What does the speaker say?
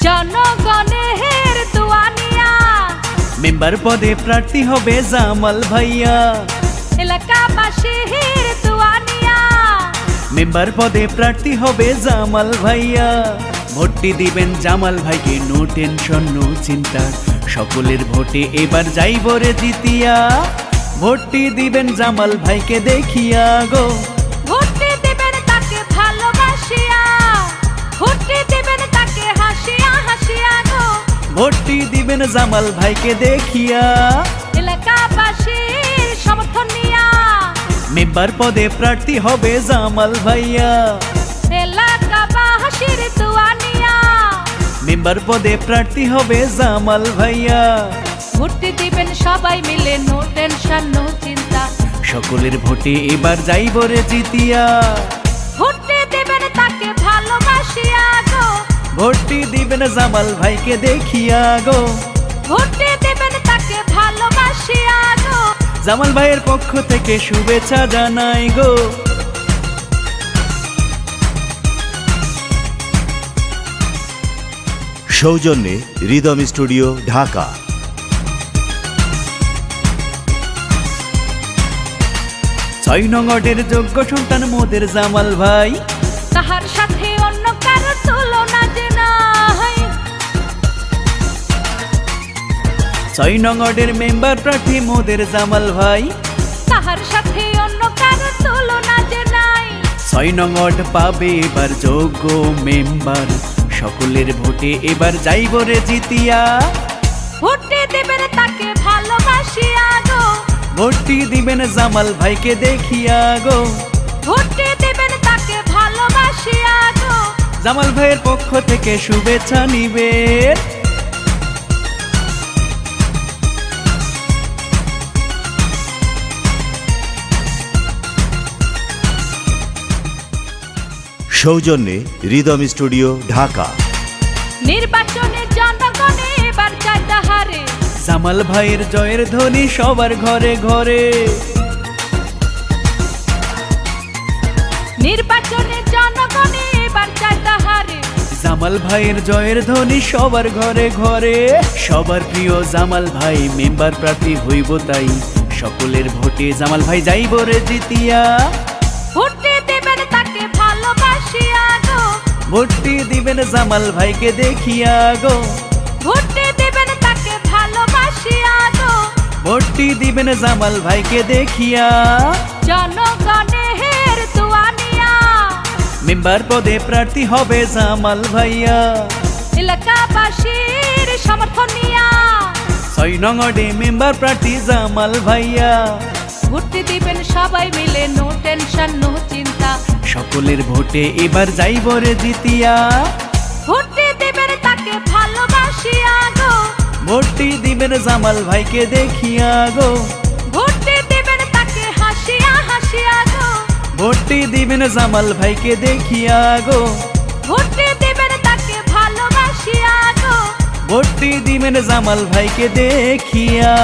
জনগণের দুয়ানিয়া মেম্বার পদে প্রার্থী হবে জামাল ভাইয়া। এলাকাবাসীর দুয়ানিয়া মেম্বার পদে প্রার্থী হবে জামাল ভাইয়া। ভোটটি দিবেন জামাল ভাইকে, নো টেনশন নো চিন্তা, সকলের ভোটে এবার যাইব রে জিতিয়া। ভোটটি দিবেন জামাল ভাইকে দেখিয়া গো, ভোটটি দিবেন তাকে ভালোবাসিয়া, ভোটটি দিবেন তাকে হাসিয়া হাসিয়া গো, ভোটটি দিবেন জামাল ভাইকে দেখিয়া। এলাকাবাসীর সমর্থন নিয়া মেম্বার পদে প্রার্থী হবে জামাল ভাইয়া। এলাকাবাসীর দুয়ানিয়া মেম্বার পদে প্রার্থী হবে জামাল ভাইয়া। ভোটটি দিবেন সবাই মিলে, নো টেনশন নো চিন্তা, সকলের ভোটে এবার যাইব রে জিতিয়া। ভোটটি দিবেন তাকে ভালোবাসিয়া গো, ভোটটি দিবেন জামাল ভাইকে দেখিয়া গো, ভোটটি দিবেন তাকে ভালোবাসিয়া গো। জামাল ভাইয়ের পক্ষ থেকে শুভেচ্ছা জানাই গো। সৌজন্যে রিদম স্টুডিও, ঢাকা। ৬ নং ওয়ার্ডের যোগ্য সন্তান মোদের জামাল ভাই, তাহার সাথে অন্য কারো তুলনা যে নাই। ৬ নং ওয়ার্ডের মেম্বার প্রার্থী মোদের জামাল ভাই, তাহার সাথে অন্য কারো তুলনা যে নাই। ৬ নং ওয়ার্ড পাবে এবার যোগ্য মেম্বার, সকলের ভোটে এবার যাইব রে জিতিয়া। ভোটটি দিবেন তাকে ভালোবাসিয়া গো, ভোটটি দিবেন জামাল ভাইকে দেখিয়া গো, ভোটটি দিবেন তাকে ভালোবাসিয়া গো। জামাল ভাইয়ের পক্ষ থেকে শুভেচ্ছা নিবেন। সৌজন্যে রিদম স্টুডিও, ঢাকা। নির্বাচনে জনগণে এবার চায় তাহারে, জামাল ভাইয়ের জয়ের ধ্বনি সবার ঘরে ঘরে। নির্বাচনে জনগণে এবার চায় তাহারে, জামাল ভাইয়ের জয়ের ধ্বনি সবার ঘরে ঘরে। সবার প্রিয় জামাল ভাই মেম্বার প্রার্থী হইব তাই, সকলের ভোটে জামাল ভাই যাইব রে জিতিয়া। ভোটটি দিবেন তাকে ভালোবাসিয়া গো, ভোটটি দিবেন জামাল ভাইকে দেখিয়া গো, ভোটটি দিবেন তাকে ভালোবাসিয়া গো। ভোটটি দিবেন জামাল ভাইকে দেখিয়া। জনগণের দুয়ানিয়া মেম্বার পদে প্রার্থী হবে জামাল ভাইয়া। এলাকাবাসীর সমর্থন নিয়া ৬ নং ওয়ার্ডে মেম্বার প্রার্থী জামাল ভাইয়া। ভোটটি দিবেন সবাই মিলে, নো টেনশন নো চিন্তা, সকলের ভোটে এবার যাইব রে জিতিয়া। ভোটটি দিবেন তাকে ভালোবাসিয়া গো, ভোটটি দিবেন জামাল ভাইকে দেখিয়া গো, ভোটটি দিবেন তাকে হাসিয়া হাসিয়া গো, ভোটটি দিবেন জামাল ভাইকে দেখিয়া গো, ভোটটি দিবেন তাকে ভালোবাসিয়া গো। ভোটটি দিবেন জামাল ভাইকে দেখিয়া।